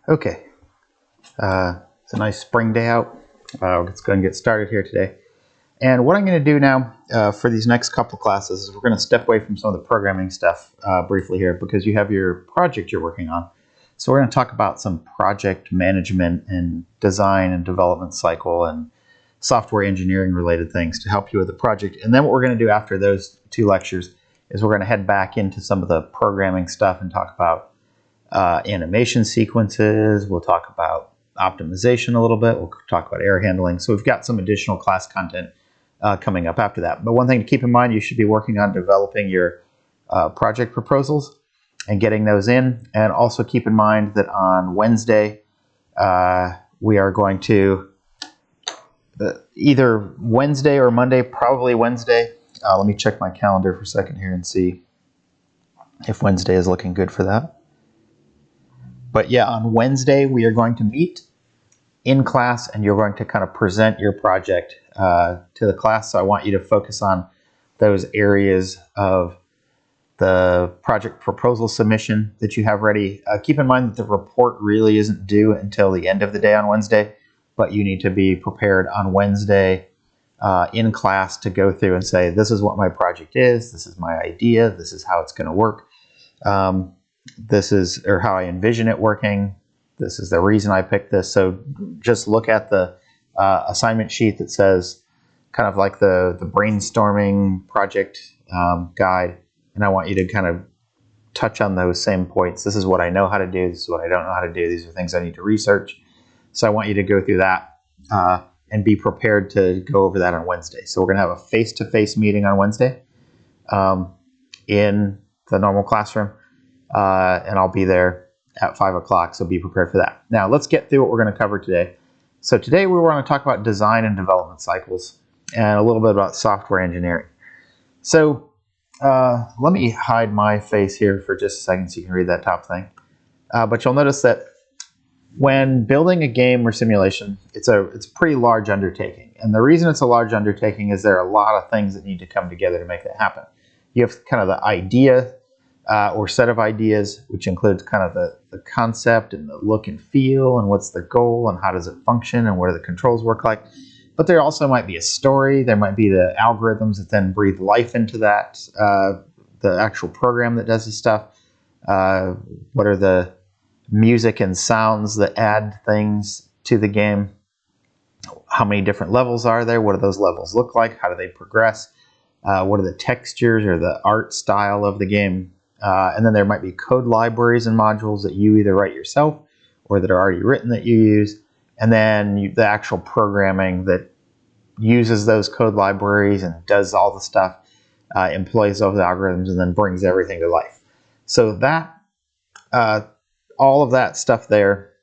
Okay, it's a nice spring day out. Let's go and get started here today. And what I'm going to do now for these next couple classes is we're going to step away from some of the programming stuff briefly here because you have your project you're working on. So we're going to talk about some project management and design and development cycle and software engineering related things to help you with the project. And then what we're going to do after those two lectures is we're going to head back into some of the programming stuff and talk about animation sequences. We'll talk about optimization a little bit. We'll talk about error handling. So we've got some additional class content coming up after that. But one thing to keep in mind, you should be working on developing your project proposals and getting those in. And also keep in mind that on Wednesday, we are going to either Wednesday or Monday, probably Wednesday. Let me check my calendar for a second here and see if Wednesday is looking good for that. But yeah, on Wednesday, we are going to meet in class and you're going to kind of present your project to the class. So I want you to focus on those areas of the project proposal submission that you have ready. Keep in mind that the report really isn't due until the end of the day on Wednesday, but you need to be prepared on Wednesday in class to go through and say, this is what my project is, this is my idea, this is how it's going to work. This is or how I envision it working. This is the reason I picked this. So just look at the assignment sheet that says kind of like the brainstorming project guide. And I want you to kind of touch on those same points. This is what I know how to do. This is what I don't know how to do. These are things I need to research. So I want you to go through that and be prepared to go over that on Wednesday. So we're going to have a face-to-face meeting on Wednesday in the normal classroom. And I'll be there at 5 o'clock, so be prepared for that. Now, let's get through what we're going to cover today. So today we want to talk about design and development cycles and a little bit about software engineering. So let me hide my face here for just a second so you can read that top thing. But you'll notice that when building a game or simulation, it's a pretty large undertaking. And the reason it's a large undertaking is there are a lot of things that need to come together to make that happen. You have kind of the idea or set of ideas, which includes kind of the concept and the look and feel and what's the goal and how does it function and what do the controls work like. But there also might be a story. There might be the algorithms that then breathe life into that, the actual program that does this stuff. What are the music and sounds that add things to the game? How many different levels are there? What do those levels look like? How do they progress? What are the textures or the art style of the game? And then there might be code libraries and modules that you either write yourself or that are already written that you use. And then the actual programming that uses those code libraries and does all the stuff, employs those algorithms, and then brings everything to life. So that, all of that stuff there,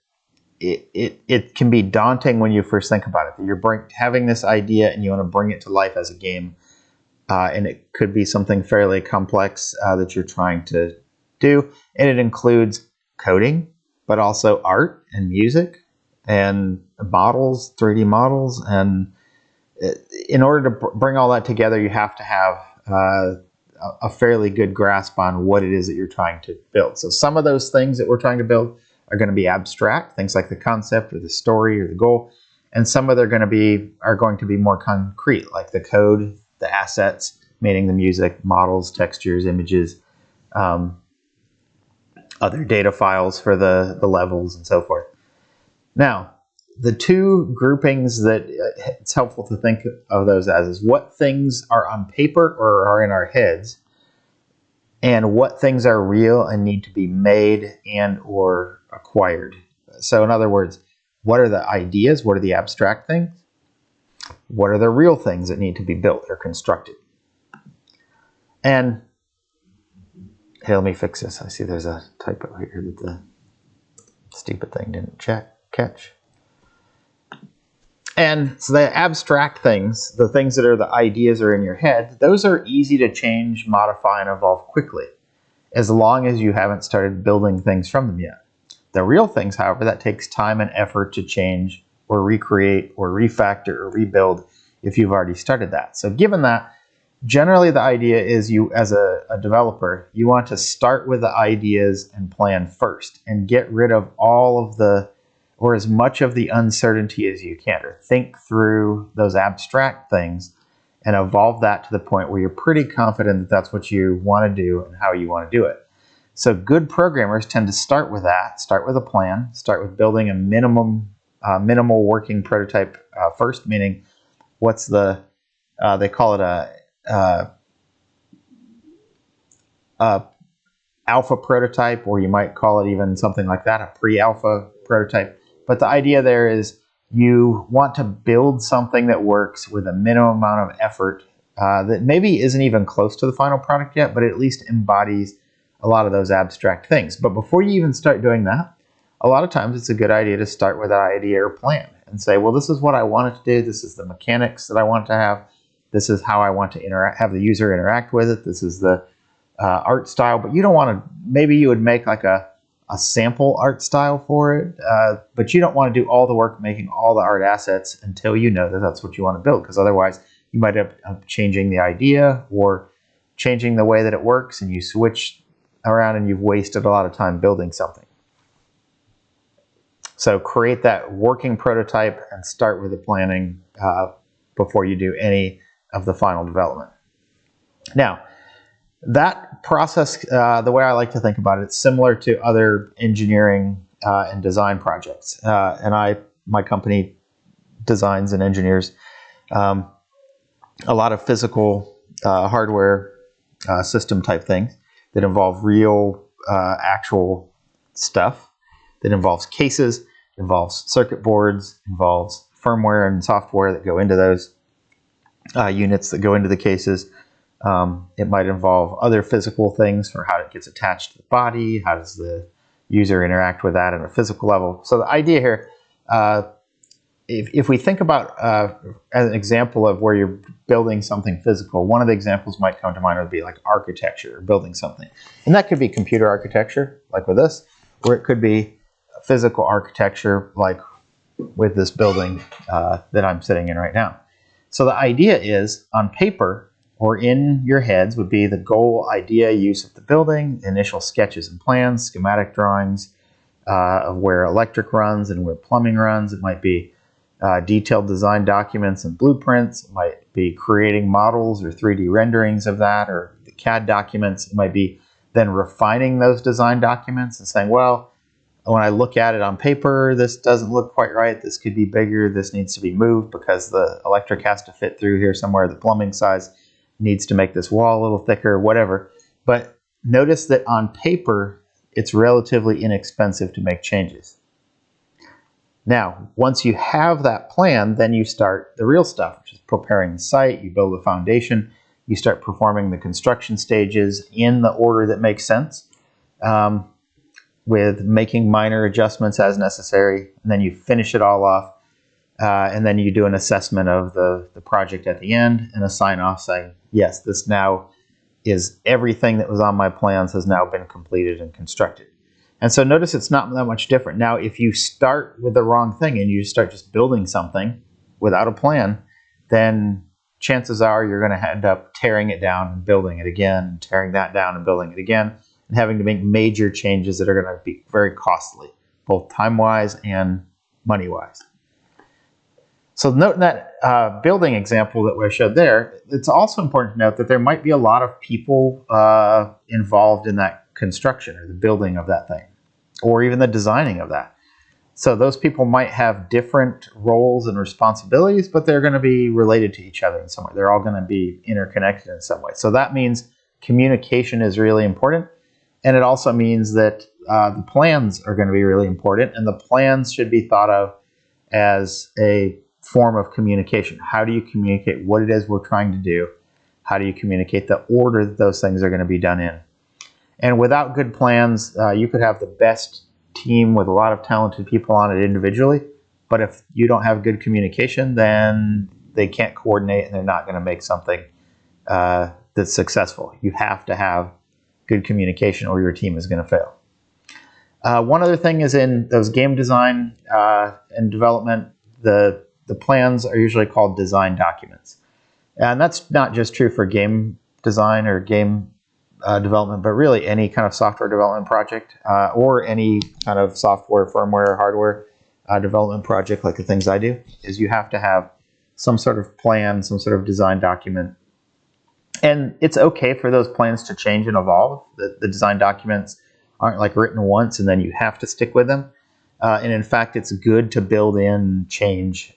it can be daunting when you first think about it. You're having this idea and you want to bring it to life as a game. And it could be something fairly complex that you're trying to do. And it includes coding, but also art and music and models, 3D models. And in order to bring all that together, you have to have a fairly good grasp on what it is that you're trying to build. So some of those things that we're trying to build are going to be abstract, things like the concept or the story or the goal. And some of them are going to be more concrete, like the code, the assets, meaning the music, models, textures, images, other data files for the levels and so forth. Now, the two groupings that it's helpful to think of those as is what things are on paper or are in our heads and what things are real and need to be made and or acquired. So in other words, what are the ideas? What are the abstract things? What are the real things that need to be built or constructed? And hey, let me fix this. I see there's a typo here that the stupid thing didn't catch. And so the abstract things, the things that are the ideas are in your head, those are easy to change, modify, and evolve quickly, as long as you haven't started building things from them yet. The real things, however, that takes time and effort to change or recreate or refactor or rebuild if you've already started that. So given that, generally the idea is you, as a developer, you want to start with the ideas and plan first and get rid of all of the, or as much of the uncertainty as you can, or think through those abstract things and evolve that to the point where you're pretty confident that that's what you want to do and how you want to do it. So good programmers tend to start with that, start with a plan, start with building a minimal working prototype first, meaning what's the, they call it a alpha prototype, or you might call it even something like that, a pre-alpha prototype. But the idea there is you want to build something that works with a minimum amount of effort that maybe isn't even close to the final product yet, but at least embodies a lot of those abstract things. But before you even start doing that, a lot of times it's a good idea to start with an idea or plan and say, well, this is what I want it to do. This is the mechanics that I want to have. This is how I want to have the user interact with it. This is the art style. But you don't want to, maybe you would make like a sample art style for it, but you don't want to do all the work making all the art assets until you know that that's what you want to build, because otherwise you might end up changing the idea or changing the way that it works, and you switch around and you've wasted a lot of time building something. So create that working prototype and start with the planning before you do any of the final development. Now, that process, the way I like to think about it, it's similar to other engineering and design projects. My company designs and engineers a lot of physical hardware system type things that involve real, actual stuff, that involves cases, involves circuit boards, involves firmware and software that go into those units that go into the cases. It might involve other physical things for how it gets attached to the body, how does the user interact with that at a physical level. So the idea here, if we think about as an example of where you're building something physical, one of the examples might come to mind would be like architecture, or building something. And that could be computer architecture, like with this, or it could be physical architecture, like with this building that I'm sitting in right now. So the idea is, on paper or in your heads, would be the goal, idea, use of the building, initial sketches and plans, schematic drawings of where electric runs and where plumbing runs. It might be detailed design documents and blueprints. It might be creating models or 3D renderings of that, or the CAD documents. It might be then refining those design documents and saying, well, when I look at it on paper, this doesn't look quite right. This could be bigger. This needs to be moved because the electric has to fit through here somewhere. The plumbing size needs to make this wall a little thicker, whatever. But notice that on paper, it's relatively inexpensive to make changes. Now, once you have that plan, then you start the real stuff, which is preparing the site. You build a foundation. You start performing the construction stages in the order that makes sense, with making minor adjustments as necessary. And then you finish it all off. And then you do an assessment of the project at the end and a sign-off saying, yes, this now is everything that was on my plans has now been completed and constructed. And so notice it's not that much different. Now, if you start with the wrong thing and you start just building something without a plan, then chances are you're going to end up tearing it down and building it again, tearing that down and building it again, and having to make major changes that are going to be very costly, both time-wise and money-wise. So note that building example that I showed there, it's also important to note that there might be a lot of people involved in that construction or the building of that thing, or even the designing of that. So those people might have different roles and responsibilities, but they're going to be related to each other in some way. They're all going to be interconnected in some way. So that means communication is really important. And it also means that the plans are going to be really important, and the plans should be thought of as a form of communication. How do you communicate what it is we're trying to do? How do you communicate the order that those things are going to be done in? And without good plans, you could have the best team with a lot of talented people on it individually, but if you don't have good communication, then they can't coordinate and they're not going to make something that's successful. You have to have good communication or your team is going to fail. One other thing is, in those game design and development, the plans are usually called design documents. And that's not just true for game design or game development, but really any kind of software development project or any kind of software, firmware, hardware development project like the things I do, is you have to have some sort of plan, some sort of design document. And it's okay for those plans to change and evolve. The design documents aren't like written once and then you have to stick with them. And in fact, it's good to build in change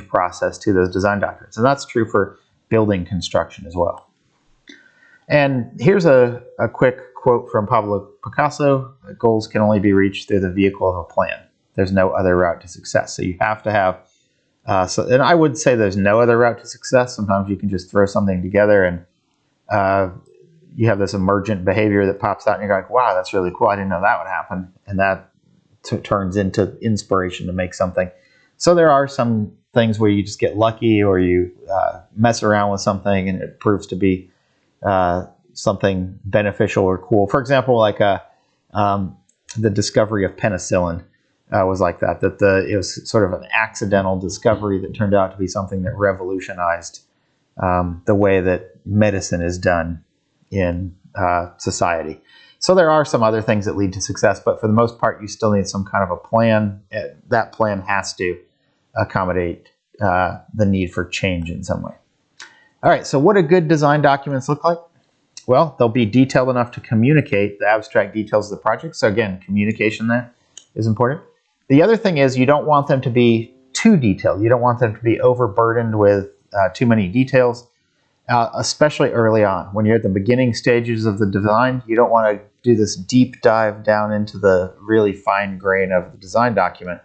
process to those design documents. And that's true for building construction as well. And here's a quick quote from Pablo Picasso: "Goals can only be reached through the vehicle of a plan. There's no other route to success." So you have to have, and I would say there's no other route to success. Sometimes you can just throw something together and you have this emergent behavior that pops out and you're like, wow, that's really cool. I didn't know that would happen. And that turns into inspiration to make something. So there are some things where you just get lucky or you mess around with something and it proves to be something beneficial or cool. For example, like the discovery of penicillin was like that. It was sort of an accidental discovery that turned out to be something that revolutionized the way that medicine is done in society. So there are some other things that lead to success, but for the most part, you still need some kind of a plan. That plan has to accommodate the need for change in some way. All right, so what do good design documents look like? Well, they'll be detailed enough to communicate the abstract details of the project. So again, communication there is important. The other thing is you don't want them to be too detailed. You don't want them to be overburdened with too many details, especially early on. When you're at the beginning stages of the design, you don't want to do this deep dive down into the really fine grain of the design document,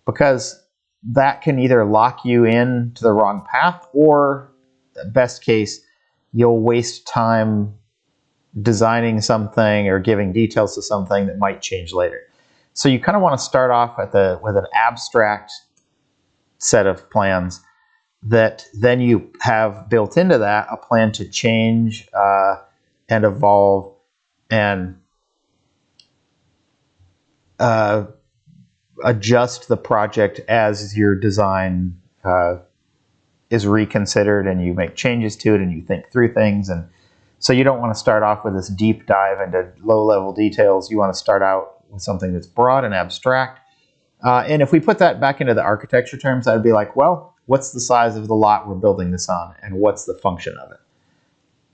because that can either lock you in to the wrong path, or best case, you'll waste time designing something or giving details to something that might change later. So you kind of want to start off with an abstract set of plans that then you have built into that a plan to change and evolve and adjust the project as your design is reconsidered and you make changes to it and you think through things. And so you don't want to start off with this deep dive into low-level details. You want to start out with something that's broad and abstract. And if we put that back into the architecture terms, I'd be like, well, what's the size of the lot we're building this on, and what's the function of it?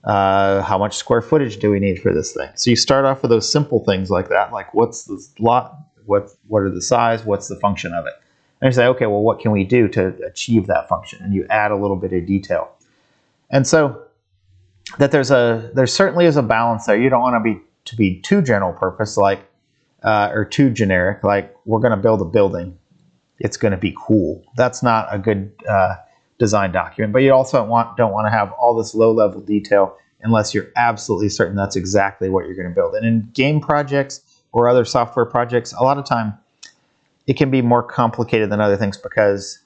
How much square footage do we need for this thing? So you start off with those simple things like that, like what's the lot, what are the size, what's the function of it? And you say, okay, well, what can we do to achieve that function? And you add a little bit of detail. And so that there certainly is a balance there. You don't want to be too general purpose, like or too generic, like we're going to build a building. It's going to be cool. That's not a good design document. But you also don't want to have all this low-level detail unless you're absolutely certain that's exactly what you're going to build. And in game projects or other software projects, a lot of time it can be more complicated than other things because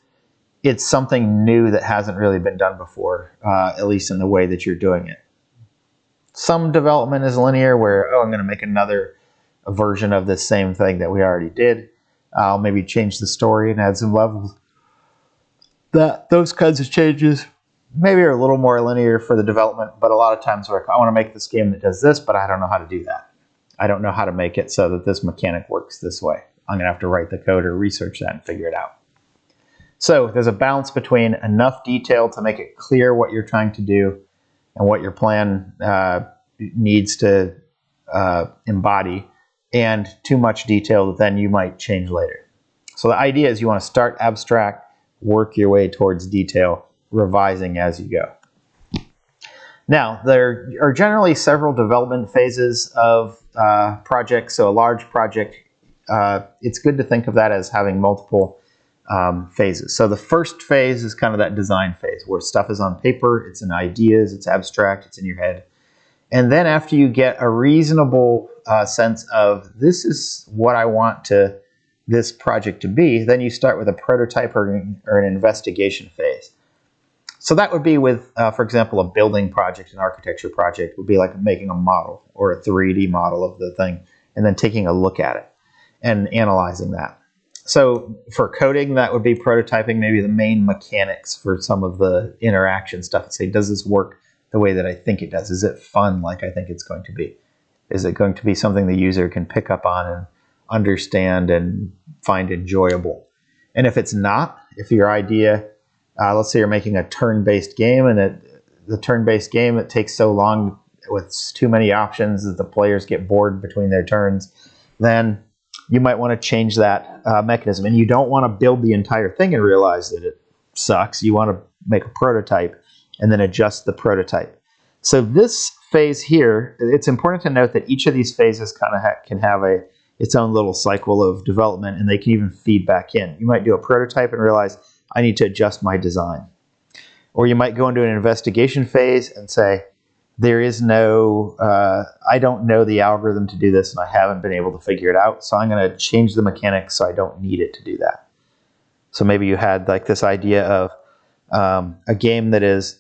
it's something new that hasn't really been done before, at least in the way that you're doing it. Some development is linear, where, I'm going to make another version of this same thing that we already did. I'll maybe change the story and add some levels. Those kinds of changes maybe are a little more linear for the development, but a lot of times I want to make this game that does this, but I don't know how to do that. I don't know how to make it so that this mechanic works this way. I'm going to have to write the code or research that and figure it out. So there's a balance between enough detail to make it clear what you're trying to do and what your plan needs to embody, and too much detail that then you might change later. So the idea is you want to start abstract, work your way towards detail, revising as you go. Now, there are generally several development phases of projects. So a large project, it's good to think of that as having multiple phases. So the first phase is kind of that design phase where stuff is on paper, it's in ideas, it's abstract, it's in your head. And then after you get a reasonable sense of this is what I want this project to be, then you start with a prototype or an investigation phase. So that would be with, for example, a building project, an architecture project would be like making a model or a 3D model of the thing and then taking a look at it and analyzing that. So for coding, that would be prototyping maybe the main mechanics for some of the interaction stuff. Say, does this work the way that I think it does? Is it fun like I think it's going to be? Is it going to be something the user can pick up on and understand and find enjoyable? And if it's not, if your idea, let's say you're making a turn-based game, and the turn-based game, it takes so long with too many options that the players get bored between their turns, then you might want to change that mechanism. And you don't want to build the entire thing and realize that it sucks. You want to make a prototype and then adjust the prototype. So this phase here, it's important to note that each of these phases kind of can have its own little cycle of development, and they can even feed back in. You might do a prototype and realize, I need to adjust my design. Or you might go into an investigation phase and say, there is no, I don't know the algorithm to do this, and I haven't been able to figure it out, so I'm going to change the mechanics so I don't need it to do that. So maybe you had like this idea of a game that is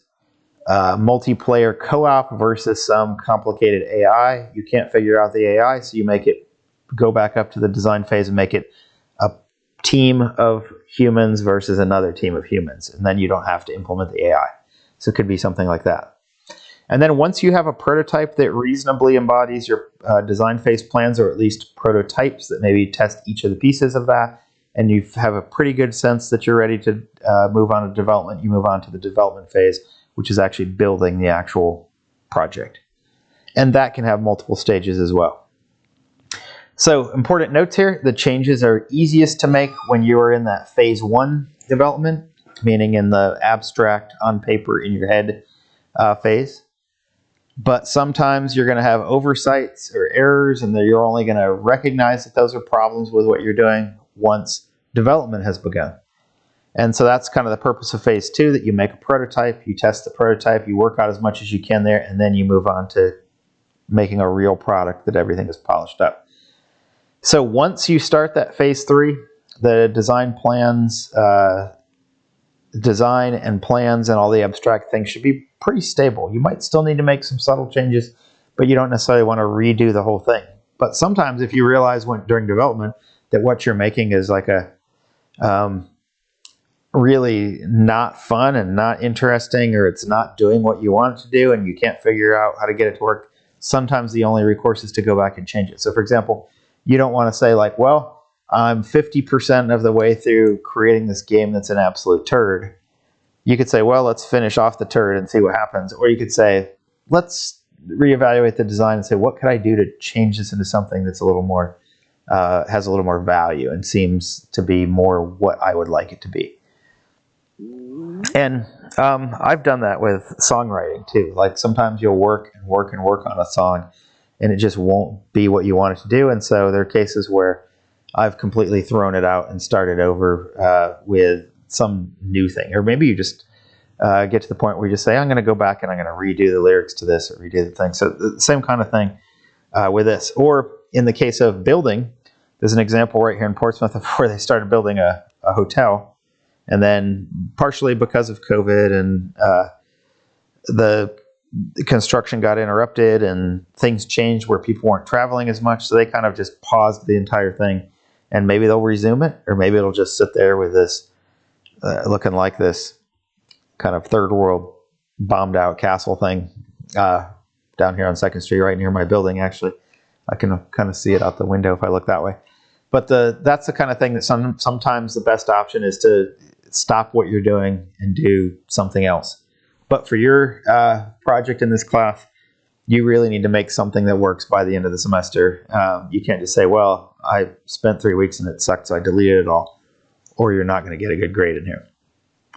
multiplayer co-op versus some complicated AI. You can't figure out the AI, so you make it go back up to the design phase and make it a team of humans versus another team of humans, and then you don't have to implement the AI. So it could be something like that. And then once you have a prototype that reasonably embodies your design phase plans, or at least prototypes that maybe test each of the pieces of that, and you have a pretty good sense that you're ready to move on to development, you move on to the development phase, which is actually building the actual project. And that can have multiple stages as well. So important notes here, the changes are easiest to make when you are in that phase 1 development, meaning in the abstract, on paper, in your head phase. But sometimes you're going to have oversights or errors, and you're only going to recognize that those are problems with what you're doing once development has begun. And so that's kind of the purpose of phase 2, that you make a prototype, you test the prototype, you work out as much as you can there, and then you move on to making a real product that everything is polished up. So once you start that phase 3, the design plans, design and plans and all the abstract things should be pretty stable. You might still need to make some subtle changes, but you don't necessarily want to redo the whole thing. But sometimes if you realize during development that what you're making is like a really not fun and not interesting, or it's not doing what you want it to do and you can't figure out how to get it to work, sometimes the only recourse is to go back and change it. So for example, you don't want to say like, well, I'm 50% of the way through creating this game that's an absolute turd. You could say, well, let's finish off the turd and see what happens. Or you could say, let's reevaluate the design and say, what could I do to change this into something that's a little more, has a little more value and seems to be more what I would like it to be. And I've done that with songwriting too. Like sometimes you'll work and work and work on a song and it just won't be what you want it to do. And so there are cases where I've completely thrown it out and started over with some new thing. Or maybe you just get to the point where you just say, I'm going to go back and I'm going to redo the lyrics to this or redo the thing. So the same kind of thing with this. Or in the case of building, there's an example right here in Portsmouth of where they started building a hotel. And then partially because of COVID and the construction got interrupted and things changed where people weren't traveling as much. So they kind of just paused the entire thing. And maybe they'll resume it, or maybe it'll just sit there with this looking like this kind of third world bombed out castle thing down here on 2nd Street, right near my building, actually. I can kind of see it out the window if I look that way. But that's the kind of thing that sometimes the best option is to stop what you're doing and do something else. But for your project in this class, you really need to make something that works by the end of the semester. You can't just say, well, I spent 3 weeks and it sucked, so I deleted it all, or you're not going to get a good grade in here.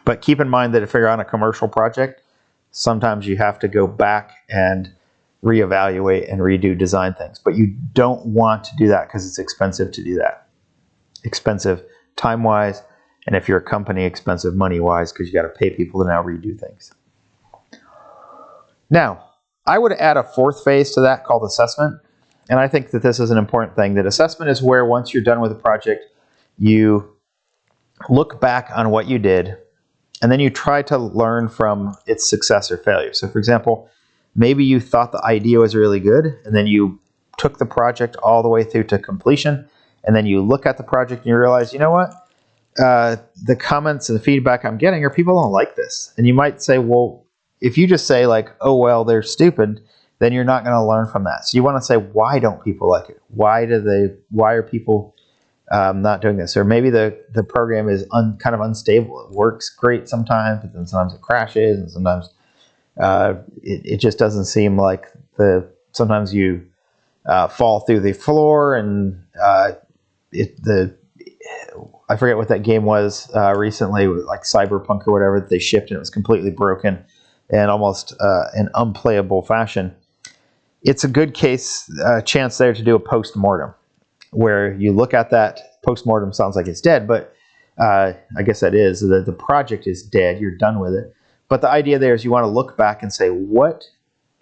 But keep in mind that if you're on a commercial project, sometimes you have to go back and reevaluate and redo design things. But you don't want to do that because it's expensive to do that. Expensive time-wise, and if you're a company, expensive money-wise, because you got to pay people to now redo things. Now, I would add a 4th phase to that called assessment. And I think that this is an important thing, that assessment is where once you're done with a project, you look back on what you did, and then you try to learn from its success or failure. So for example, maybe you thought the idea was really good, and then you took the project all the way through to completion, and then you look at the project and you realize, you know what? The comments and the feedback I'm getting are people don't like this. And you might say, well, if you just say like, oh, well, they're stupid, then you're not going to learn from that. So you want to say, why don't people like it? Why are people not doing this? Or maybe the program is kind of unstable. It works great sometimes, but then sometimes it crashes, and sometimes it just doesn't seem like sometimes you fall through the floor, and I forget what that game was recently, like Cyberpunk or whatever, that they shipped and it was completely broken and almost in unplayable fashion. It's a good chance there to do a post-mortem, where you look at that. Post-mortem sounds like it's dead, but I guess that is. The project is dead. You're done with it. But the idea there is you want to look back and say, what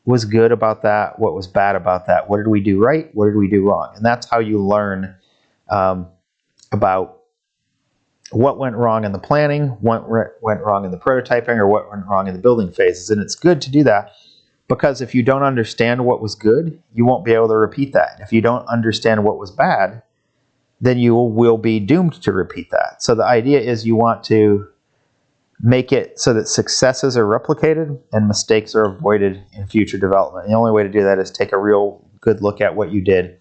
was good about that? What was bad about that? What did we do right? What did we do wrong? And that's how you learn about what went wrong in the planning, what went wrong in the prototyping, or what went wrong in the building phases. And it's good to do that, because if you don't understand what was good, you won't be able to repeat that. If you don't understand what was bad, then you will be doomed to repeat that. So the idea is you want to make it so that successes are replicated and mistakes are avoided in future development. And the only way to do that is take a real good look at what you did,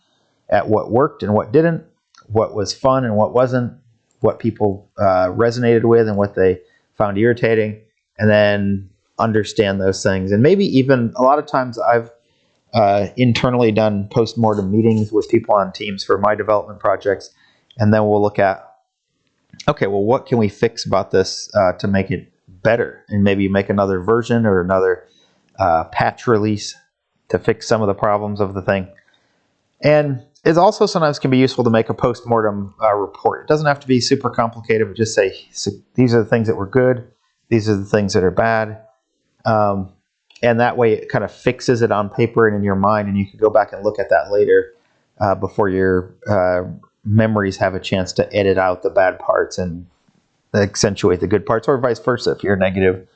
at what worked and what didn't, what was fun and what wasn't, what people resonated with and what they found irritating, and then understand those things. And maybe even a lot of times I've internally done post-mortem meetings with people on teams for my development projects, and then we'll look at, okay, well, what can we fix about this to make it better, and maybe make another version or another patch release to fix some of the problems of the thing. And it also sometimes can be useful to make a post-mortem report. It doesn't have to be super complicated, but just say, so these are the things that were good, these are the things that are bad. And that way it kind of fixes it on paper and in your mind, and you can go back and look at that later before your memories have a chance to edit out the bad parts and accentuate the good parts, or vice versa. If you're a negative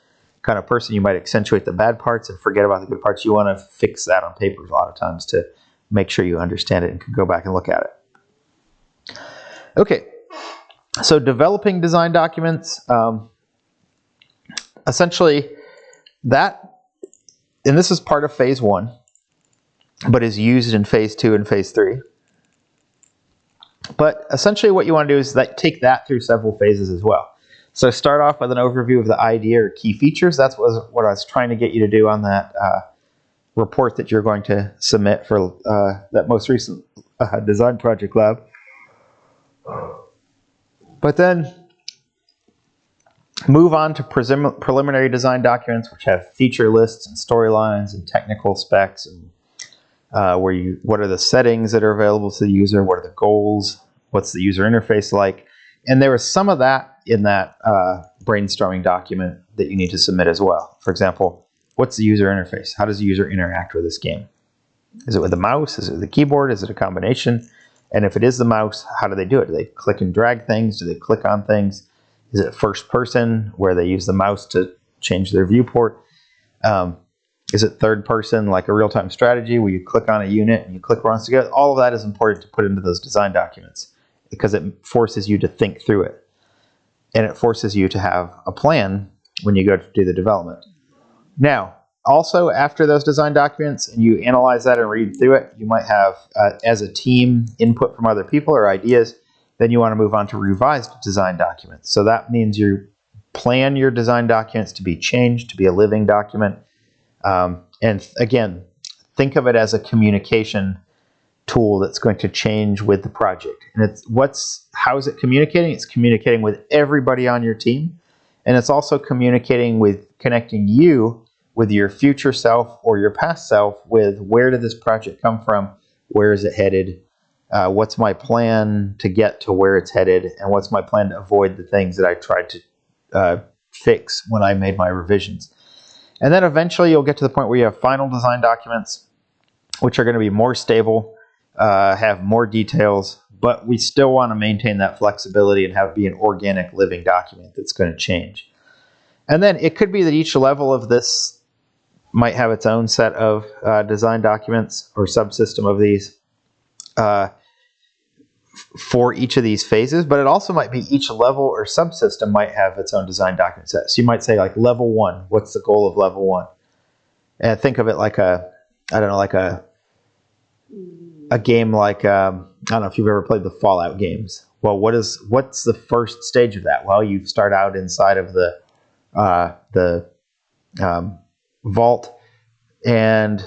kind of person, you might accentuate the bad parts and forget about the good parts. You want to fix that on paper a lot of times to make sure you understand it and can go back and look at it. Okay, so developing design documents, essentially that, and this is part of phase 1, but is used in phase 2 and phase 3. But essentially what you want to do is take that through several phases as well. So start off with an overview of the idea or key features. That's what I was trying to get you to do on that report that you're going to submit for that most recent design project lab. But then move on to preliminary design documents, which have feature lists and storylines and technical specs, and what are the settings that are available to the user, what are the goals, what's the user interface like. And there was some of that in that brainstorming document that you need to submit as well. For example, what's the user interface? How does the user interact with this game? Is it with the mouse? Is it with the keyboard? Is it a combination? And if it is the mouse, how do they do it? Do they click and drag things? Do they click on things? Is it first person, where they use the mouse to change their viewport? Is it third person, like a real-time strategy, where you click on a unit and you click runs together? All of that is important to put into those design documents, because it forces you to think through it. And it forces you to have a plan when you go to do the development. Now, also after those design documents and you analyze that and read through it, you might have, as a team, input from other people or ideas. Then you want to move on to revised design documents. So that means you plan your design documents to be changed, to be a living document. And again, think of it as a communication tool that's going to change with the project. And how is it communicating? It's communicating with everybody on your team. And it's also connecting you with your future self or your past self with, where did this project come from? Where is it headed? What's my plan to get to where it's headed? And what's my plan to avoid the things that I tried to fix when I made my revisions? And then eventually you'll get to the point where you have final design documents, which are going to be more stable, have more details, but we still want to maintain that flexibility and have it be an organic living document that's going to change. And then it could be that each level of this might have its own set of design documents or subsystem of these. for each of these phases, but it also might be each level or subsystem might have its own design document set. So you might say like level 1, what's the goal of level 1? And think of it like a game like, I don't know if you've ever played the Fallout games. Well, what's the first stage of that? Well, you start out inside of the vault, and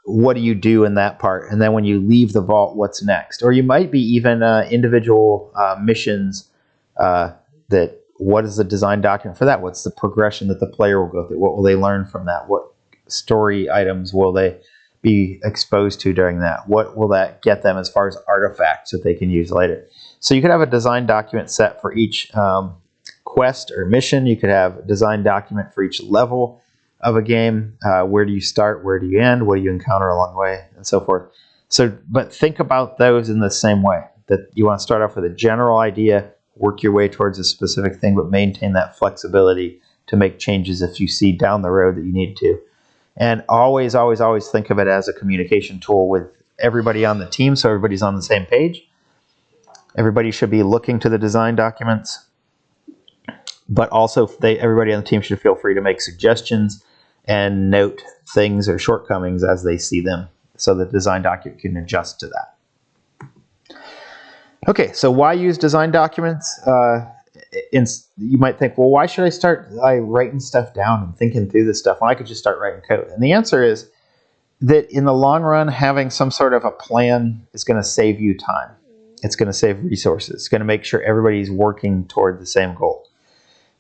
what do you do in that part? And then when you leave the vault, what's next? Or you might be even individual missions that what is the design document for that? What's the progression that the player will go through? What will they learn from that? What story items will they be exposed to during that? What will that get them as far as artifacts that they can use later? So you could have a design document set for each quest or mission. You could have a design document for each level of a game. Where do you start? Where do you end? What do you encounter along the way? And so forth. So, but think about those in the same way, that you want to start off with a general idea, work your way towards a specific thing, but maintain that flexibility to make changes if you see down the road that you need to. And always, always, always think of it as a communication tool with everybody on the team, so everybody's on the same page. Everybody should be looking to the design documents, but also everybody on the team should feel free to make suggestions and note things or shortcomings as they see them, so the design document can adjust to that. Okay, so why use design documents? You might think, well, why should I start writing stuff down and thinking through this stuff when I could just start writing code? And the answer is that in the long run, having some sort of a plan is going to save you time. It's going to save resources. It's going to make sure everybody's working toward the same goal.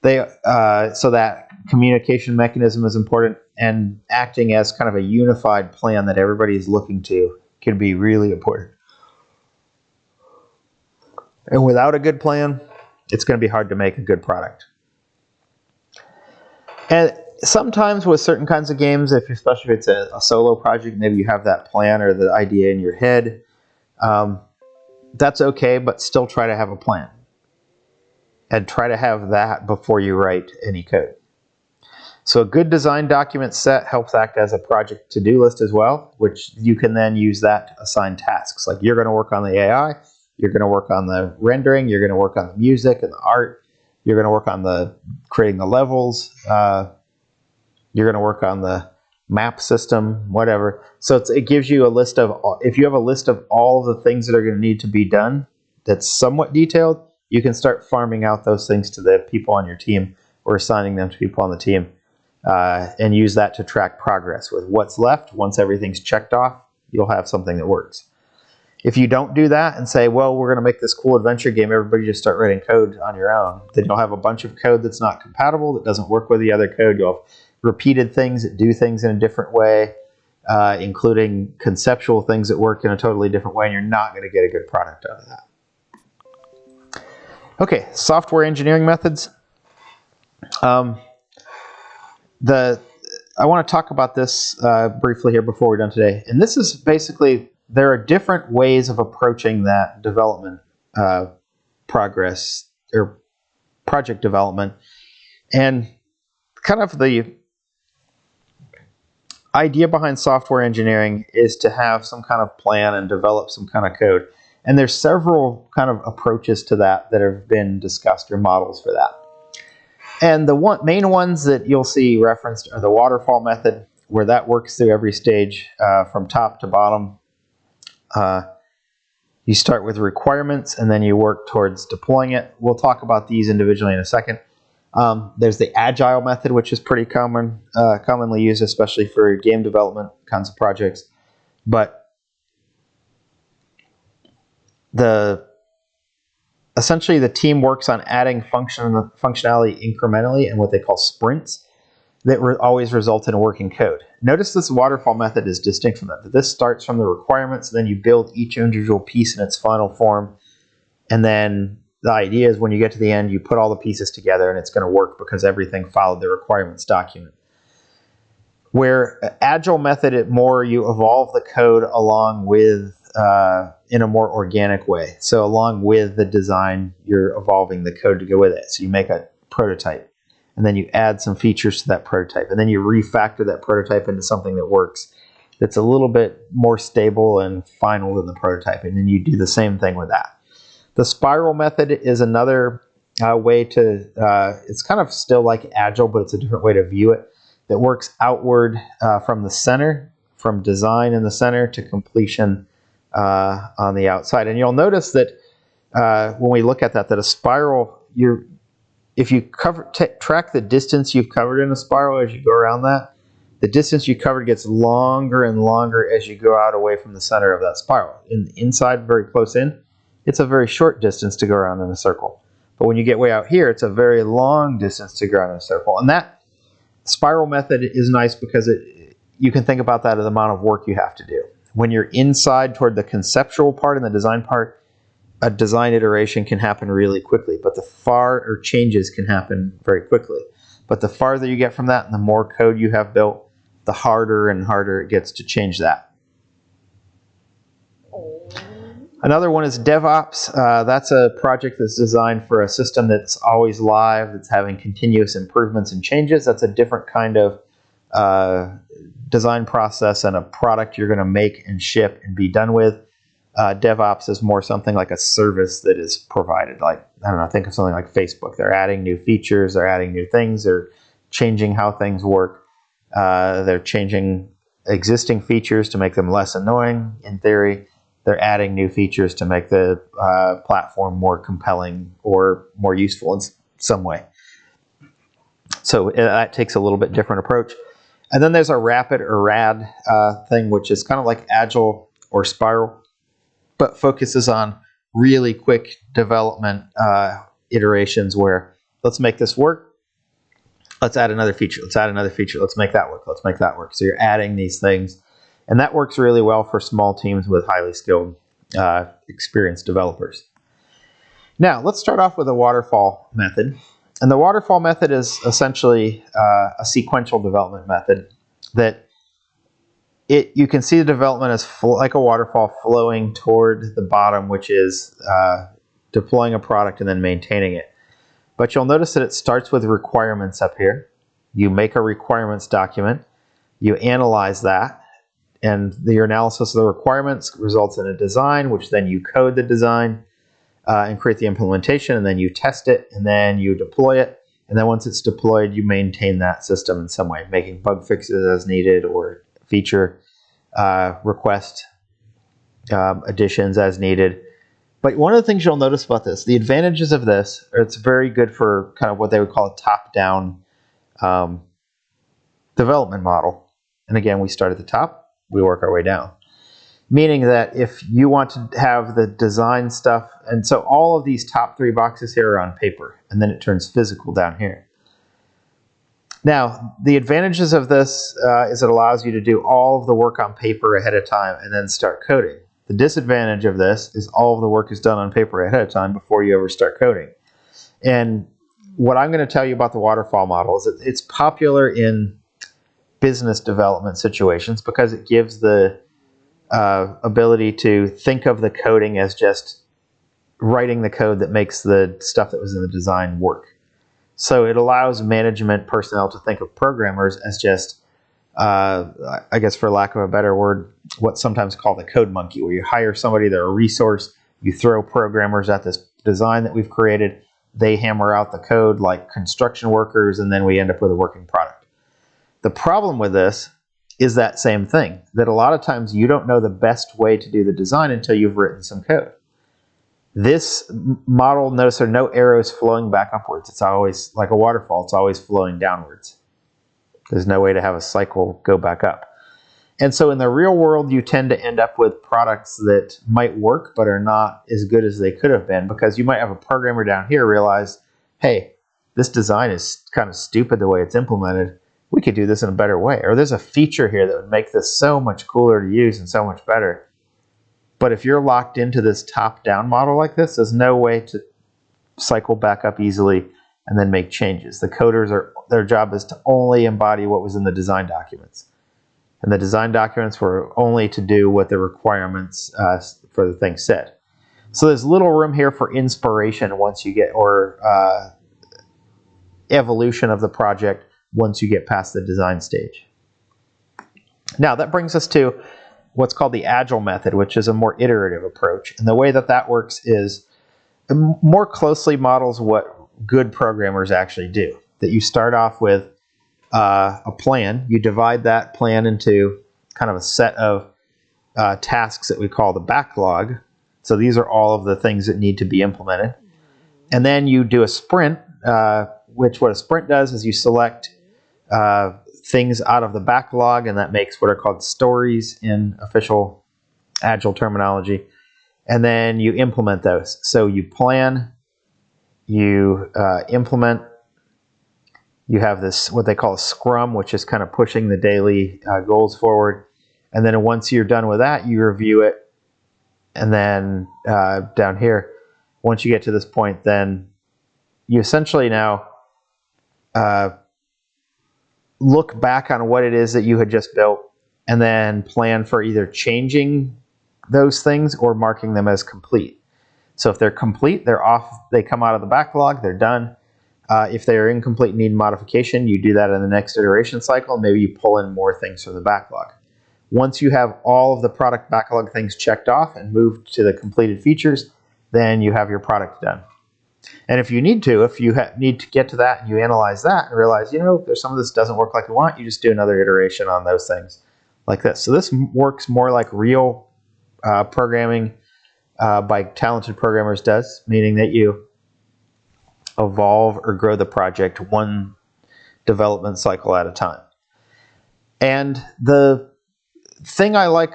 So that communication mechanism is important, and acting as kind of a unified plan that everybody's looking to can be really important. And without a good plan, it's going to be hard to make a good product. And sometimes with certain kinds of games, especially if it's a solo project, maybe you have that plan or the idea in your head. That's okay, but still try to have a plan. And try to have that before you write any code. So a good design document set helps act as a project to-do list as well, which you can then use that to assign tasks. Like you're going to work on the AI, you're going to work on the rendering, you're going to work on the music and the art, you're going to work on the creating the levels, you're going to work on the map system, whatever. So it gives you a list of, if you have a list of all of the things that are going to need to be done that's somewhat detailed, you can start farming out those things to the people on your team or assigning them to people on the team, and use that to track progress with what's left. Once everything's checked off, you'll have something that works. If you don't do that and say, well, we're going to make this cool adventure game, everybody just start writing code on your own, then you'll have a bunch of code that's not compatible, that doesn't work with the other code. You'll have repeated things that do things in a different way, including conceptual things that work in a totally different way, and you're not going to get a good product out of that. Okay, software engineering methods. I want to talk about this briefly here before we're done today. And this is basically, there are different ways of approaching that development progress or project development. And kind of the idea behind software engineering is to have some kind of plan and develop some kind of code. And there's several kind of approaches to that have been discussed, or models for that. And the main ones that you'll see referenced are the waterfall method, where that works through every stage from top to bottom. You start with requirements, and then you work towards deploying it. We'll talk about these individually in a second. There's the Agile method, which is pretty commonly used, especially for game development kinds of projects. But essentially the team works on adding functionality incrementally in what they call sprints that always result in working code. Notice this waterfall method is distinct from that. This starts from the requirements, then you build each individual piece in its final form, and then the idea is when you get to the end, you put all the pieces together and it's going to work because everything followed the requirements document. Where Agile method, you evolve the code along with in a more organic way. So along with the design, you're evolving the code to go with it. So you make a prototype, and then you add some features to that prototype, and then you refactor that prototype into something that works, that's a little bit more stable and final than the prototype, and then you do the same thing with that. The spiral method is another way to, it's kind of still like Agile, but it's a different way to view it, that works outward from the center, from design in the center to completion on the outside. And you'll notice that when we look at that a spiral, if you track the distance you've covered in a spiral as you go around that, the distance you covered gets longer and longer as you go out away from the center of that spiral. Inside, very close in, it's a very short distance to go around in a circle. But when you get way out here, it's a very long distance to go around in a circle. And that spiral method is nice because you can think about that as the amount of work you have to do. When you're inside toward the conceptual part and the design part, a design iteration can happen really quickly, but changes can happen very quickly. But the farther you get from that and the more code you have built, the harder and harder it gets to change that. Another one is DevOps. That's a project that's designed for a system that's always live, that's having continuous improvements and changes. That's a different kind of design process and a product you're going to make and ship and be done with. DevOps is more something like a service that is provided. Like, I don't know, think of something like Facebook. They're adding new features, they're adding new things, they're changing how things work. They're changing existing features to make them less annoying, in theory. They're adding new features to make the platform more compelling or more useful in some way. So that takes a little bit different approach. And then there's a rapid or RAD thing, which is kind of like Agile or Spiral, but focuses on really quick development iterations where let's make this work. Let's add another feature. Let's add another feature. Let's make that work. Let's make that work. So you're adding these things. And that works really well for small teams with highly skilled, experienced developers. Now, let's start off with a waterfall method. And the waterfall method is essentially a sequential development method that you can see the development as like a waterfall flowing toward the bottom, which is deploying a product and then maintaining it. But you'll notice that it starts with requirements up here. You make a requirements document. You analyze that. And your analysis of the requirements results in a design, which then you code the design and create the implementation, and then you test it, and then you deploy it. And then once it's deployed, you maintain that system in some way, making bug fixes as needed or feature request additions as needed. But one of the things you'll notice about this, the advantages of this, it's very good for kind of what they would call a top-down development model. And again, we start at the top, we work our way down. Meaning that if you want to have the design stuff, and so all of these top three boxes here are on paper, and then it turns physical down here. Now, the advantages of this is it allows you to do all of the work on paper ahead of time and then start coding. The disadvantage of this is all of the work is done on paper ahead of time before you ever start coding. And what I'm going to tell you about the waterfall model is that it's popular in business development situations because it gives the ability to think of the coding as just writing the code that makes the stuff that was in the design work. So it allows management personnel to think of programmers as just, I guess for lack of a better word, what's sometimes called a code monkey, where you hire somebody, they're a resource, you throw programmers at this design that we've created, they hammer out the code like construction workers, and then we end up with a working product. The problem with this is that same thing, that a lot of times you don't know the best way to do the design until you've written some code. This model, notice there are no arrows flowing back upwards. It's always like a waterfall. It's always flowing downwards. There's no way to have a cycle go back up. And so in the real world, you tend to end up with products that might work but are not as good as they could have been, because you might have a programmer down here realize, hey, this design is kind of stupid the way it's implemented. We could do this in a better way. Or there's a feature here that would make this so much cooler to use and so much better. But if you're locked into this top-down model like this, there's no way to cycle back up easily and then make changes. The coders, their job is to only embody what was in the design documents. And the design documents were only to do what the requirements for the thing said. So there's little room here for inspiration once you get, or evolution of the project once you get past the design stage. Now that brings us to what's called the Agile Method, which is a more iterative approach. And the way that that works is more closely models what good programmers actually do. That you start off with a plan, you divide that plan into kind of a set of tasks that we call the backlog. So these are all of the things that need to be implemented. And then you do a sprint, which what a sprint does is you select things out of the backlog, and that makes what are called stories in official Agile terminology. And then you implement those. So you plan, you implement, you have this, what they call a scrum, which is kind of pushing the daily goals forward. And then once you're done with that, you review it. And then down here, once you get to this point, then you essentially now look back on what it is that you had just built and then plan for either changing those things or marking them as complete. So if they're complete, they're off, they come out of the backlog, they're done. If they are incomplete and need modification, you do that in the next iteration cycle. Maybe you pull in more things from the backlog. Once you have all of the product backlog things checked off and moved to the completed features, then you have your product done. And if you need to get to that and you analyze that and realize, there's some of this doesn't work like you want, you just do another iteration on those things like this. So this works more like real programming by talented programmers does, meaning that you evolve or grow the project one development cycle at a time. And the thing I like,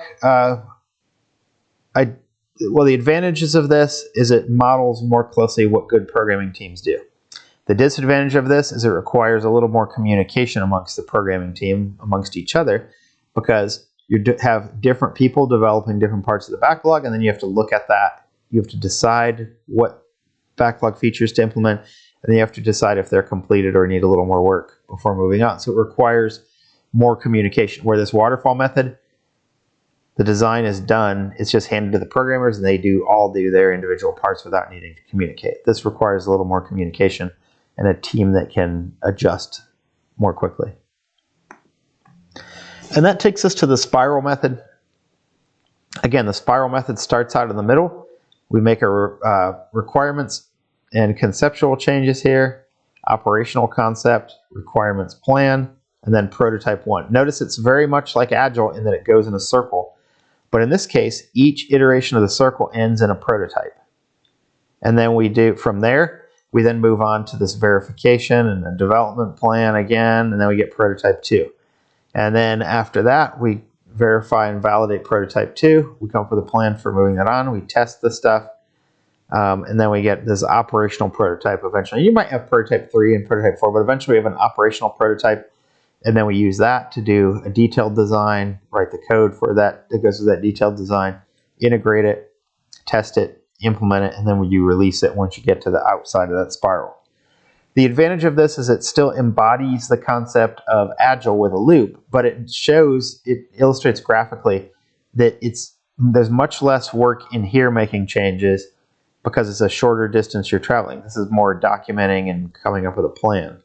the advantages of this is it models more closely what good programming teams do. The disadvantage of this is it requires a little more communication amongst the programming team, amongst each other, because you have different people developing different parts of the backlog, and then you have to look at that. You have to decide what backlog features to implement, and then you have to decide if they're completed or need a little more work before moving on. So it requires more communication. Where this waterfall method, the design is done, it's just handed to the programmers and they all do their individual parts without needing to communicate. This requires a little more communication and a team that can adjust more quickly. And that takes us to the spiral method. Again, the spiral method starts out in the middle. We make our requirements and conceptual changes here, operational concept, requirements plan, and then prototype one. Notice it's very much like Agile in that it goes in a circle. But in this case, each iteration of the circle ends in a prototype. And then from there, we then move on to this verification and a development plan again, and then we get prototype 2. And then after that, we verify and validate prototype 2. We come up with a plan for moving that on. We test the stuff, and then we get this operational prototype eventually. You might have prototype 3 and prototype 4, but eventually we have an operational prototype. And then we use that to do a detailed design, write the code for that goes with that detailed design, integrate it, test it, implement it, and then you release it once you get to the outside of that spiral. The advantage of this is it still embodies the concept of Agile with a loop, but it illustrates graphically that there's much less work in here making changes because it's a shorter distance you're traveling. This is more documenting and coming up with a plan.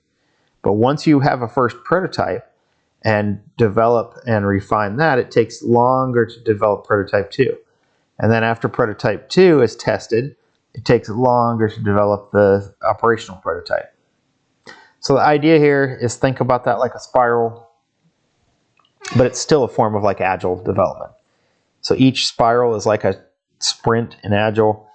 But once you have a first prototype and develop and refine that, it takes longer to develop prototype 2. And then after prototype 2 is tested, it takes longer to develop the operational prototype. So the idea here is think about that like a spiral, but it's still a form of like Agile development. So each spiral is like a sprint in Agile.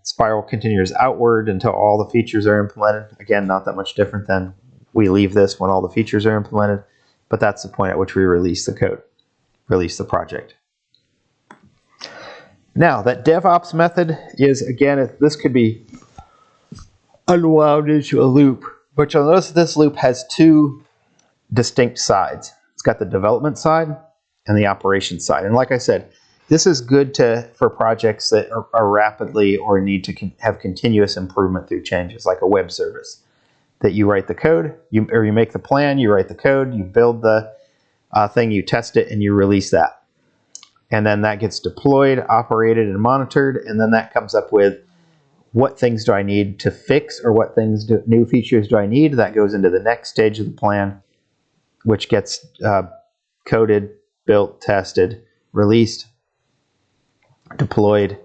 Spiral continues outward until all the features are implemented. Again, not that much different than we leave this when all the features are implemented, but that's the point at which we release the code, release the project. Now, that DevOps method is, again, this could be unwound into a loop, but you'll notice this loop has two distinct sides. It's got the development side and the operations side. And like I said, this is good for projects that are rapidly or need to have continuous improvement through changes, like a web service. That you write the code, you make the plan, you write the code, you build the thing, you test it, and you release that. And then that gets deployed, operated, and monitored, and then that comes up with what things do I need to fix, or what new features do I need. That goes into the next stage of the plan, which gets coded, built, tested, released, deployed,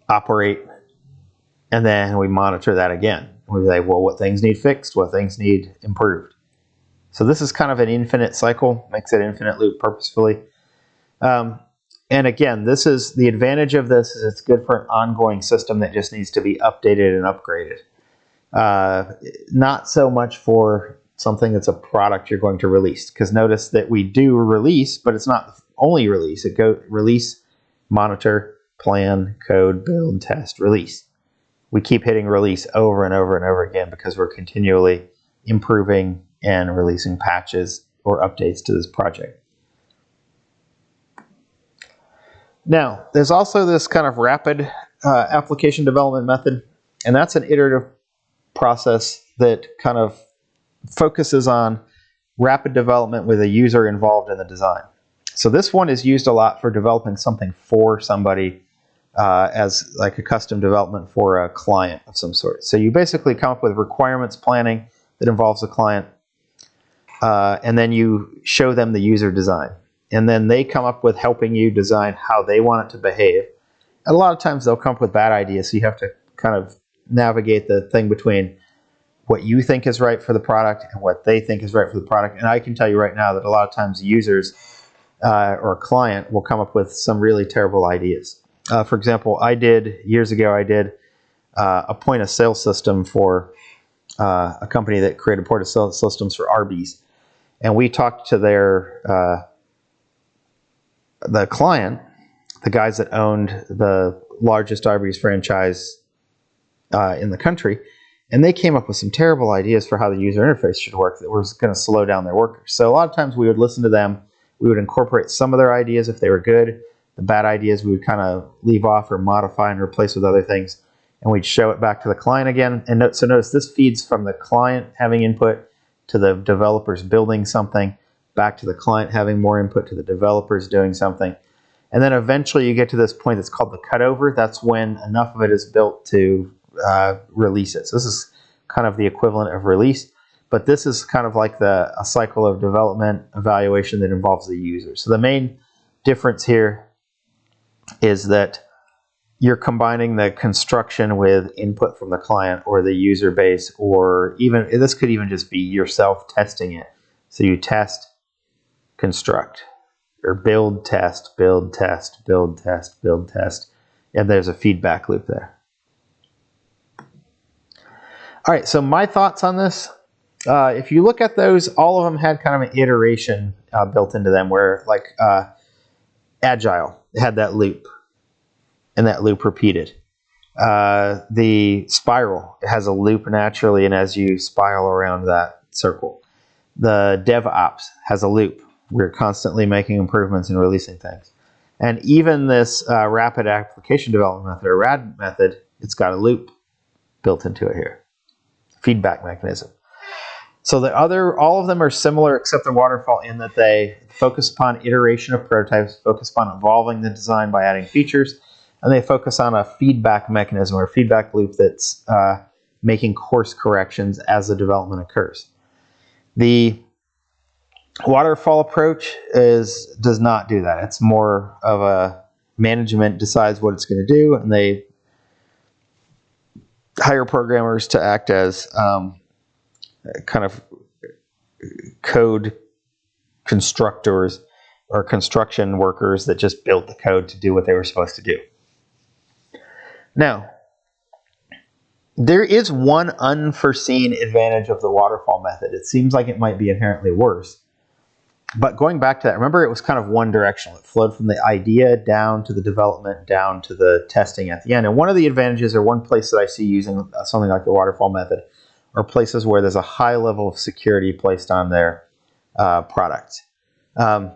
operate, and then we monitor that again. We say, well, what things need fixed, what things need improved. So this is kind of an infinite cycle, makes it infinite loop purposefully. And again, this is the advantage of this is it's good for an ongoing system that just needs to be updated and upgraded. Not so much for something that's a product you're going to release, because notice that we do release, but it's not only release. It goes release, monitor, plan, code, build, test, release. We keep hitting release over and over and over again because we're continually improving and releasing patches or updates to this project. Now, there's also this kind of rapid application development method, and that's an iterative process that kind of focuses on rapid development with a user involved in the design. So this one is used a lot for developing something for somebody as like a custom development for a client of some sort. So you basically come up with requirements planning that involves the client, and then you show them the user design. And then they come up with helping you design how they want it to behave. And a lot of times they'll come up with bad ideas, so you have to kind of navigate the thing between what you think is right for the product and what they think is right for the product. And I can tell you right now that a lot of times users or a client will come up with some really terrible ideas. For example, years ago, I did a point of sale system for a company that created point of sale systems for Arby's. And we talked to the client, the guys that owned the largest Arby's franchise in the country, and they came up with some terrible ideas for how the user interface should work that was going to slow down their workers. So a lot of times we would listen to them, we would incorporate some of their ideas if they were good. The bad ideas we would kind of leave off or modify and replace with other things, and we'd show it back to the client again. And so notice this feeds from the client having input to the developers building something, back to the client having more input to the developers doing something. And then eventually you get to this point that's called the cutover. That's when enough of it is built to release it. So this is kind of the equivalent of release, but this is kind of like a cycle of development evaluation that involves the user. So the main difference here is that you're combining the construction with input from the client or the user base, or even this could even just be yourself testing it. So you test, construct, or build, test, build, test, build, test, build, test, and there's a feedback loop there. All right, so my thoughts on this, if you look at those, all of them had kind of an iteration built into them, where like Agile had that loop, and that loop repeated. The spiral has a loop naturally, and as you spiral around that circle. The DevOps has a loop. We're constantly making improvements and releasing things. And even this rapid application development method, or RAD method, it's got a loop built into it here. Feedback mechanism. So all of them are similar except the waterfall in that they focus upon iteration of prototypes, focus upon evolving the design by adding features, and they focus on a feedback mechanism or feedback loop that's making course corrections as the development occurs. The waterfall approach does not do that. It's more of a management decides what it's going to do, and they hire programmers to act as kind of code constructors or construction workers that just built the code to do what they were supposed to do. Now, there is one unforeseen advantage of the waterfall method. It seems like it might be inherently worse. But going back to that, remember it was kind of one directional. It flowed from the idea down to the development, down to the testing at the end. And one of the advantages, or one place that I see using something like the waterfall method, are places where there's a high level of security placed on their product. And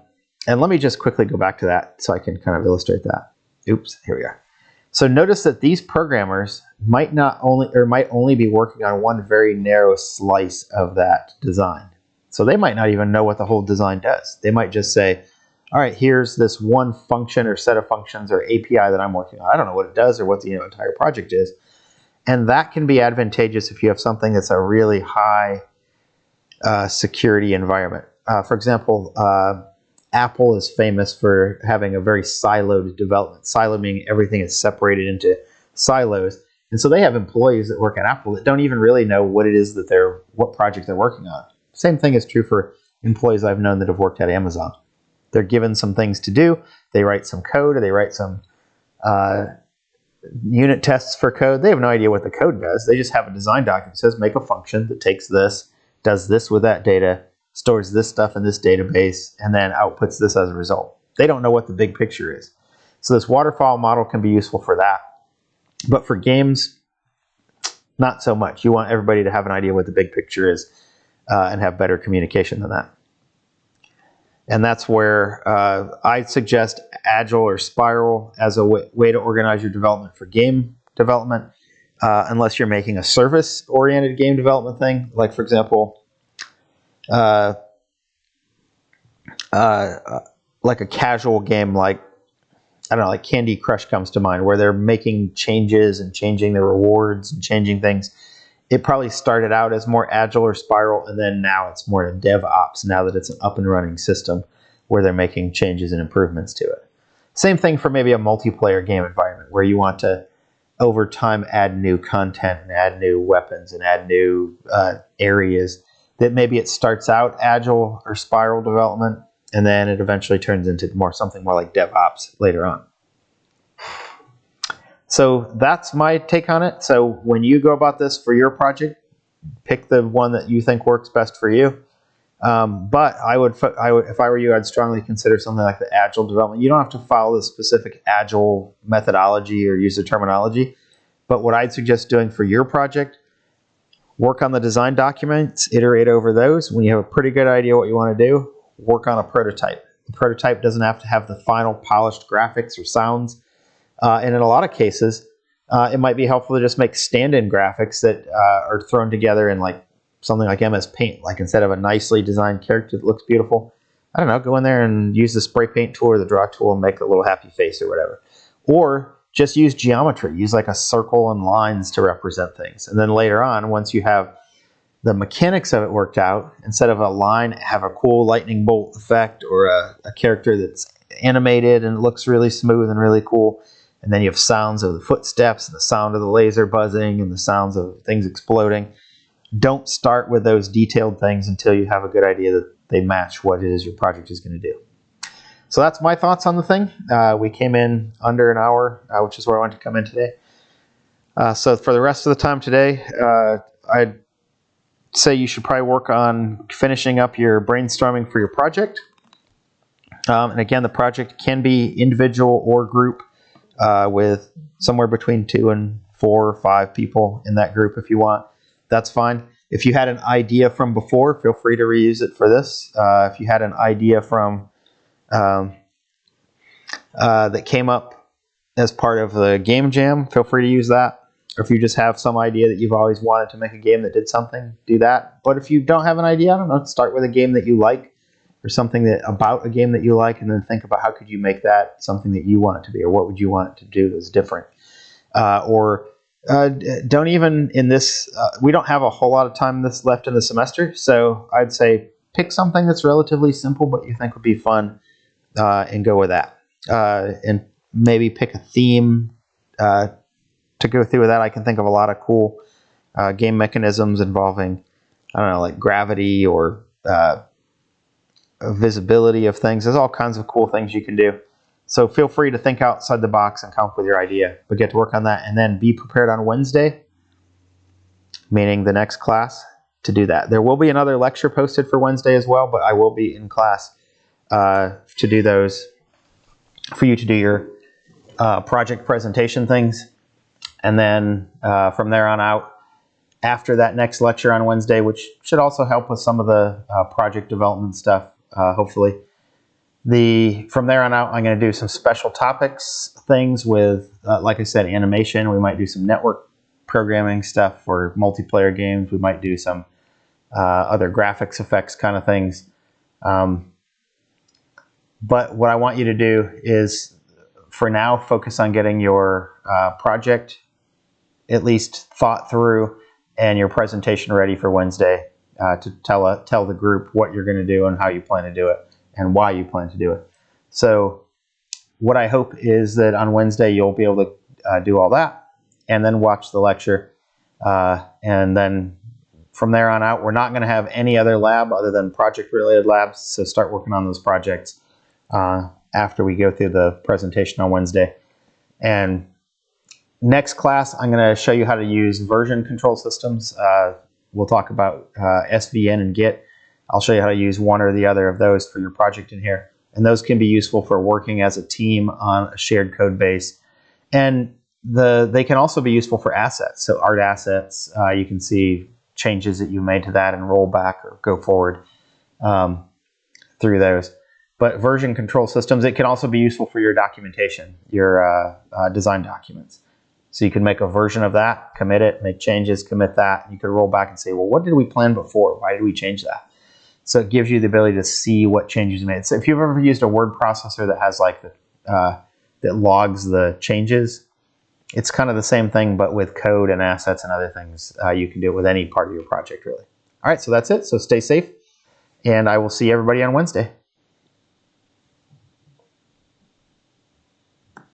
let me just quickly go back to that so I can kind of illustrate that. Oops, here we are. So notice that these programmers might only be working on one very narrow slice of that design. So they might not even know what the whole design does. They might just say, all right, here's this one function or set of functions or API that I'm working on. I don't know what it does or what the entire project is. And that can be advantageous if you have something that's a really high security environment. For example, Apple is famous for having a very siloed development. Silo meaning everything is separated into silos. And so they have employees that work at Apple that don't even really know what it is that what project they're working on. Same thing is true for employees I've known that have worked at Amazon. They're given some things to do. They write some code, or they write some unit tests for code. They have no idea what the code does. They just have a design document that says make a function that takes this, does this with that data, stores this stuff in this database, and then outputs this as a result. They don't know what the big picture is. So this waterfall model can be useful for that. But for games, not so much. You want everybody to have an idea what the big picture is and have better communication than that. And that's where I suggest Agile or Spiral as a way to organize your development for game development, unless you're making a service-oriented game development thing. Like, for example, like a casual game like, I don't know, like Candy Crush comes to mind, where they're making changes and changing the rewards and changing things. It probably started out as more Agile or Spiral, and then now it's more to DevOps, now that it's an up and running system where they're making changes and improvements to it. Same thing for maybe a multiplayer game environment, where you want to, over time, add new content and add new weapons and add new areas. That maybe it starts out Agile or Spiral development, and then it eventually turns into something more like DevOps later on. So that's my take on it. So when you go about this for your project, pick the one that you think works best for you. But I would, if I were you, I'd strongly consider something like the Agile development. You don't have to follow the specific Agile methodology or use the terminology. But what I'd suggest doing for your project, work on the design documents, iterate over those. When you have a pretty good idea what you want to do, work on a prototype. The prototype doesn't have to have the final polished graphics or sounds. And in a lot of cases, it might be helpful to just make stand-in graphics that are thrown together in like something like MS Paint. Like, instead of a nicely designed character that looks beautiful, I don't know, go in there and use the spray paint tool or the draw tool and make a little happy face or whatever. Or just use geometry. Use like a circle and lines to represent things. And then later on, once you have the mechanics of it worked out, instead of a line, have a cool lightning bolt effect, or a character that's animated and it looks really smooth and really cool. And then you have sounds of the footsteps and the sound of the laser buzzing and the sounds of things exploding. Don't start with those detailed things until you have a good idea that they match what it is your project is going to do. So that's my thoughts on the thing. We came in under an hour, which is where I wanted to come in today. So for the rest of the time today, I'd say you should probably work on finishing up your brainstorming for your project. And again, the project can be individual or group, with somewhere between 2 and 4 or 5 people in that group if you want. That's fine. If you had an idea from before, feel free to reuse it for this. If you had an idea from that came up as part of the game jam, feel free to use that. Or if you just have some idea that you've always wanted to make a game that did something, do that. But if you don't have an idea, I don't know, start with a game that you like, or something that about a game that you like, and then think about how could you make that something that you want it to be, or what would you want it to do that's different. Don't even in this, we don't have a whole lot of time left in the semester, so I'd say pick something that's relatively simple but you think would be fun, and go with that. And maybe pick a theme to go through with that. I can think of a lot of cool game mechanisms involving, I don't know, like gravity or visibility of things. There's all kinds of cool things you can do. So feel free to think outside the box and come up with your idea, but get to work on that, and then be prepared on Wednesday, meaning the next class, to do that. There will be another lecture posted for Wednesday as well, but I will be in class to do those, for you to do your project presentation things. And then from there on out, after that next lecture on Wednesday, which should also help with some of the project development stuff, hopefully. From there on out, I'm going to do some special topics things with, like I said, animation. We might do some network programming stuff for multiplayer games. We might do some other graphics effects kind of things. But what I want you to do is, for now, focus on getting your project at least thought through and your presentation ready for Wednesday, to tell the group what you're going to do and how you plan to do it and why you plan to do it. So what I hope is that on Wednesday you'll be able to do all that, and then watch the lecture. And then from there on out, we're not going to have any other lab other than project-related labs. So start working on those projects after we go through the presentation on Wednesday. And next class, I'm going to show you how to use version control systems. We'll talk about SVN and Git. I'll show you how to use one or the other of those for your project in here. And those can be useful for working as a team on a shared code base. And they can also be useful for assets. So art assets, you can see changes that you made to that and roll back or go forward through those. But version control systems, it can also be useful for your documentation, your design documents. So you can make a version of that, commit it, make changes, commit that. You could roll back and say, well, what did we plan before? Why did we change that? So it gives you the ability to see what changes you made. So if you've ever used a word processor that has like that logs the changes, it's kind of the same thing, but with code and assets and other things. You can do it with any part of your project, really. All right, so that's it. So stay safe, and I will see everybody on Wednesday.